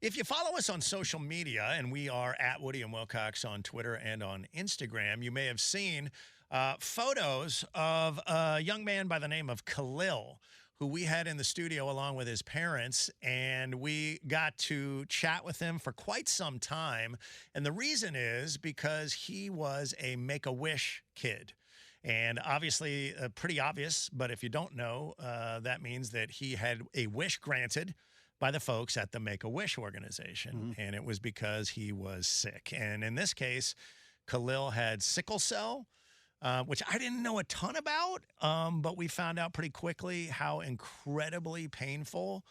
If you follow us on social media, and we are at Woody and Wilcox on Twitter and on Instagram, you may have seen photos of a young man by the name of Khalil, who we had in the studio along with his parents, and we got to chat with him for quite some time. And the reason is because he was a Make-A-Wish kid. And obviously, pretty obvious, but if you don't know, that means that he had a wish granted by the folks at the Make-A-Wish organization. And it was because he was sick. And in this case, Khalil had sickle cell, which I didn't know a ton about, but we found out pretty quickly how incredibly painful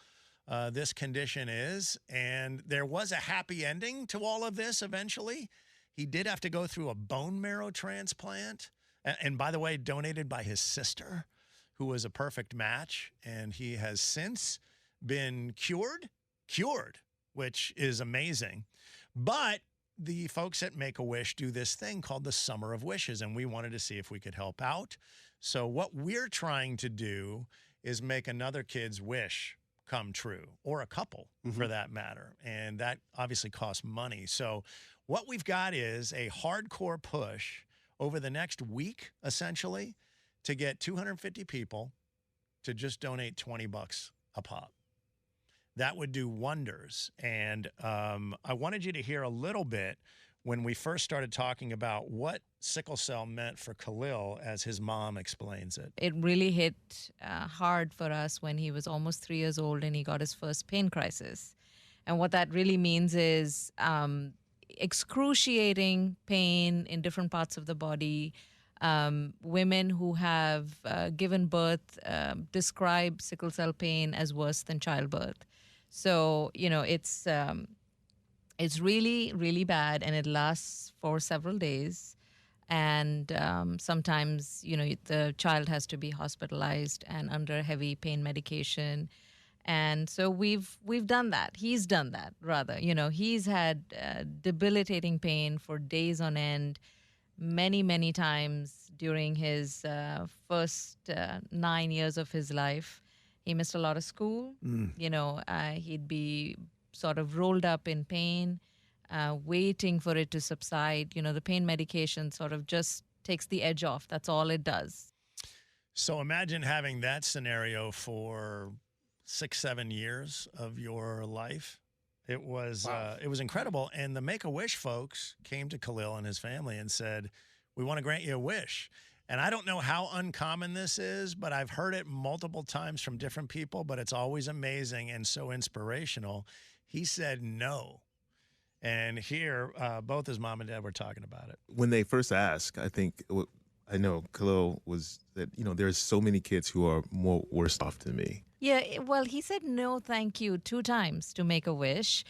this condition is. And there was a happy ending to all of this eventually. He did have to go through a bone marrow transplant. And by the way, donated by his sister, who was a perfect match. And he has since been cured, which is amazing. But the folks at Make-A-Wish do this thing called the Summer of Wishes, and we wanted to see if we could help out. So what we're trying to do is make another kid's wish come true, or a couple for that matter. And that obviously costs money. So what we've got is a hardcore push over the next week, essentially, to get 250 people to just donate $20 a pop. That would do wonders. And I wanted you to hear a little bit when we first started talking about what sickle cell meant for Khalil as his mom explains it. It really hit hard for us when he was almost 3 years old and he got his first pain crisis. And what that really means is excruciating pain in different parts of the body. Women who have given birth describe sickle cell pain as worse than childbirth. So, it's really, really bad, and it lasts for several days. And sometimes, the child has to be hospitalized and under heavy pain medication. And so we've done that. He's done that, rather. He's had debilitating pain for days on end, many, many times during his first 9 years of his life. He missed a lot of school. He'd be sort of rolled up in pain, waiting for it to subside. The pain medication sort of just takes the edge off. That's all it does. So imagine having that scenario for 6-7 years of your life. It was it was incredible. And the Make-A-Wish folks came to Khalil and his family and said, "We want to grant you a wish." And I don't know how uncommon this is, but I've heard it multiple times from different people, but it's always amazing and so inspirational. He said no. And here, both his mom and dad were talking about it. When they first asked, I know Khalil was that, there's so many kids who are more worse off than me. Yeah, well, he said no, thank you 2 times to Make-A-Wish,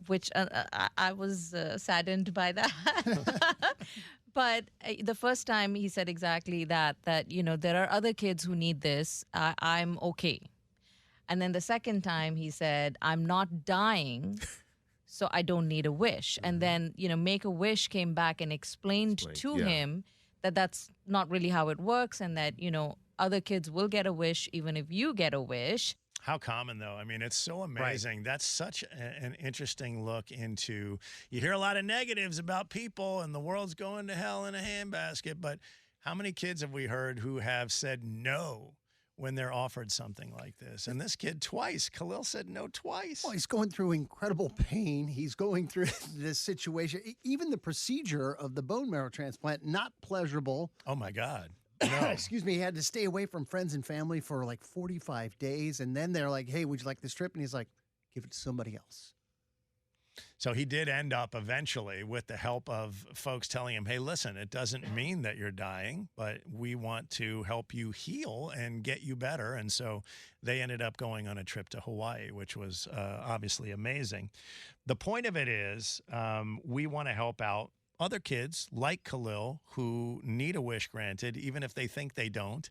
which I was saddened by that. But the first time he said exactly that there are other kids who need this. I'm okay. And then the second time he said, I'm not dying, so I don't need a wish. And then, Make-A-Wish came back and explained to him that that's not really how it works, and that, other kids will get a wish even if you get a wish. How common, though. I mean, it's so amazing. Right. That's such an interesting look into, you hear a lot of negatives about people and the world's going to hell in a handbasket, but how many kids have we heard who have said no when they're offered something like this? And this kid twice, Khalil said no twice. Well, he's going through incredible pain. He's going through this situation. Even the procedure of the bone marrow transplant, not pleasurable. Oh, my God. No. Excuse me, he had to stay away from friends and family for like 45 days. And then they're like, hey, would you like this trip? And he's like, give it to somebody else. So he did end up eventually with the help of folks telling him, hey, listen, it doesn't mean that you're dying, but we want to help you heal and get you better. And so they ended up going on a trip to Hawaii, which was obviously amazing. The point of it is we want to help out other kids like Khalil who need a wish granted, even if they think they don't.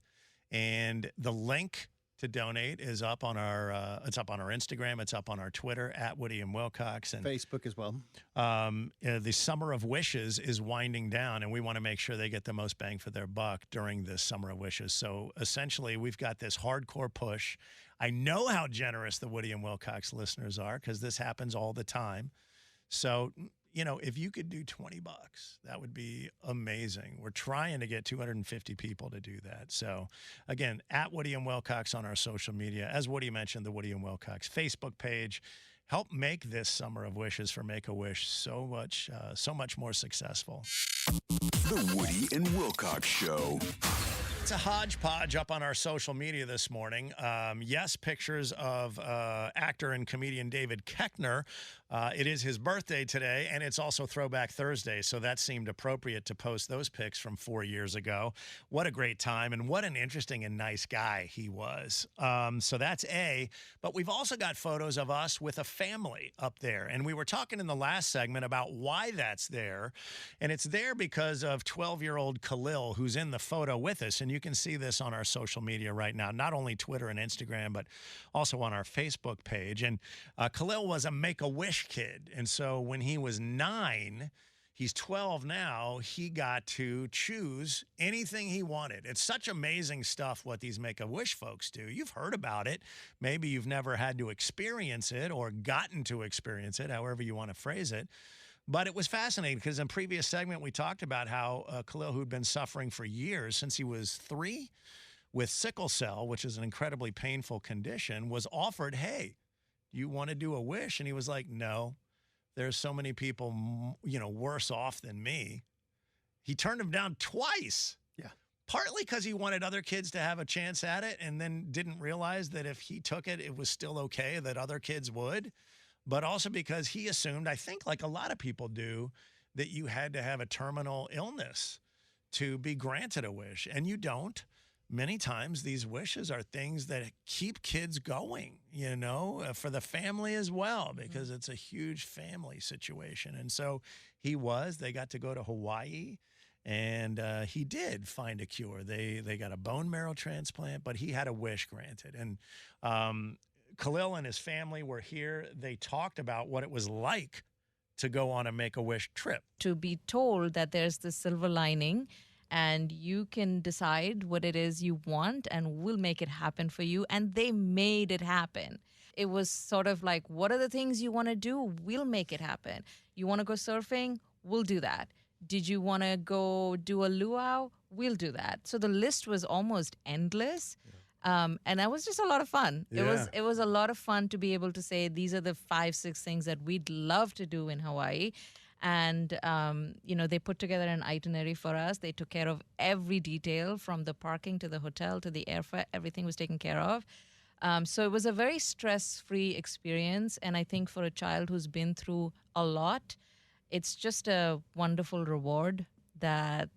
And the link to donate is up on our it's up on our Instagram, it's up on our Twitter at Woody and Wilcox, and Facebook as well. the Summer of Wishes is winding down, and we want to make sure they get the most bang for their buck during this Summer of Wishes. So essentially, we've got this hardcore push. I know how generous the Woody and Wilcox listeners are because this happens all the time. So, you know, if you could do $20, that would be amazing. We're trying to get 250 people to do that. So, again, at Woody and Wilcox on our social media. As Woody mentioned, the Woody and Wilcox Facebook page. Help make this Summer of Wishes for Make-A-Wish so much more successful. The Woody and Wilcox Show. It's a hodgepodge up on our social media this morning. Yes, pictures of actor and comedian David Koechner. It is his birthday today, and it's also Throwback Thursday, so that seemed appropriate to post those pics from 4 years ago. What a great time, and what an interesting and nice guy he was. So that's A. But we've also got photos of us with a family up there, and we were talking in the last segment about why that's there, and it's there because of 12-year-old Khalil, who's in the photo with us, and you can see this on our social media right now, not only Twitter and Instagram, but also on our Facebook page. And Khalil was a Make-A-Wish kid. And so when he was 9, he's 12 now, he got to choose anything he wanted. It's such amazing stuff what these Make-A-Wish folks do. You've heard about it. Maybe you've never had to experience it or gotten to experience it, however you want to phrase it. But it was fascinating because in previous segment, we talked about how Khalil, who'd been suffering for years since he was 3 with sickle cell, which is an incredibly painful condition, was offered, hey, you want to do a wish? And he was like, no, there's so many people, you know, worse off than me. He turned him down twice. Yeah. Partly because he wanted other kids to have a chance at it and then didn't realize that if he took it, it was still okay, that other kids would. But also because he assumed, I think like a lot of people do, that you had to have a terminal illness to be granted a wish. And you don't. Many times these wishes are things that keep kids going, you know, for the family as well, because it's a huge family situation. And so they got to go to Hawaii, and he did find a cure. They got a bone marrow transplant, but he had a wish granted. And Khalil and his family were here. They talked about what it was like to go on a Make-A-Wish trip. To be told that there's this silver lining and you can decide what it is you want and we'll make it happen for you. And they made it happen. It was sort of like, what are the things you want to do? We'll make it happen. You want to go surfing? We'll do that. Did you want to go do a luau? We'll do that. So the list was almost endless. And that was just a lot of fun. Yeah. It was a lot of fun to be able to say, these are the 5-6 things that we'd love to do in Hawaii. And, you know, they put together an itinerary for us. They took care of every detail from the parking to the hotel to the airfare. Everything was taken care of. So it was a very stress-free experience. And I think for a child who's been through a lot, it's just a wonderful reward that,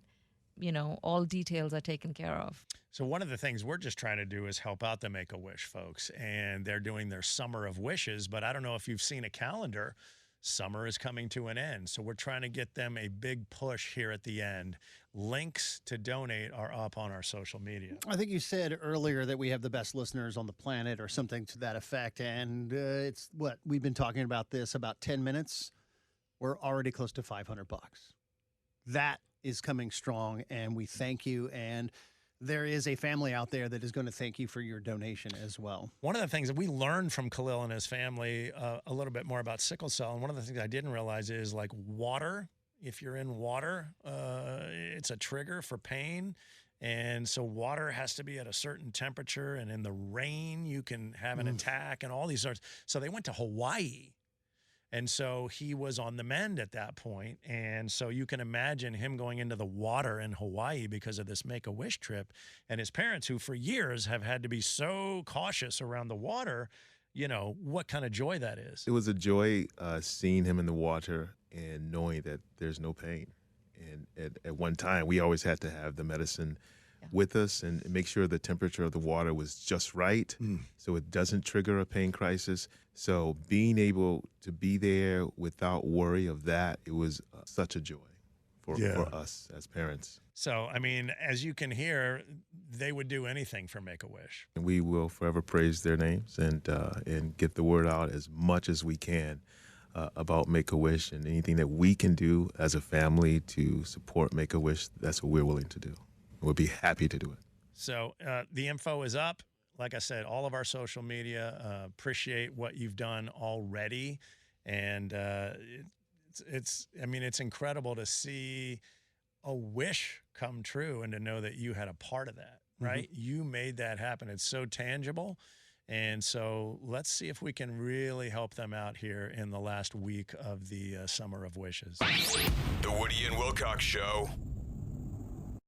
you know, all details are taken care of. So one of the things we're just trying to do is help out the Make-A-Wish folks. And they're doing their Summer of Wishes. But I don't know if you've seen a calendar. Summer is coming to an end. So we're trying to get them a big push here at the end. Links to donate are up on our social media. I think you said earlier that we have the best listeners on the planet or something to that effect. And it's what we've been talking about this about 10 minutes. We're already close to $500. That is coming strong. And we thank you. And there is a family out there that is going to thank you for your donation as well. One of the things that we learned from Khalil and his family a little bit more about sickle cell, and one of the things I didn't realize is like water. If you're in water, it's a trigger for pain. And so water has to be at a certain temperature, and in the rain, you can have an attack and all these sorts. So they went to Hawaii. And so he was on the mend at that point. And so you can imagine him going into the water in Hawaii because of this Make-A-Wish trip. And his parents, who for years have had to be so cautious around the water, you know, what kind of joy that is. It was a joy seeing him in the water and knowing that there's no pain. And at one time, we always had to have the medicine with us and make sure the temperature of the water was just right so it doesn't trigger a pain crisis. So being able to be there without worry of that, it was such a joy for Yeah. us as parents. So, I mean, as you can hear, they would do anything for Make-A-Wish. And we will forever praise their names and get the word out as much as we can about Make-A-Wish, and anything that we can do as a family to support Make-A-Wish, that's what we're willing to do. We'll be happy to do it. So the info is up. Like I said, all of our social media, appreciate what you've done already. And it's incredible to see a wish come true and to know that you had a part of that, right? You made that happen. It's so tangible. And so let's see if we can really help them out here in the last week of the Summer of Wishes. The Woody and Wilcox Show.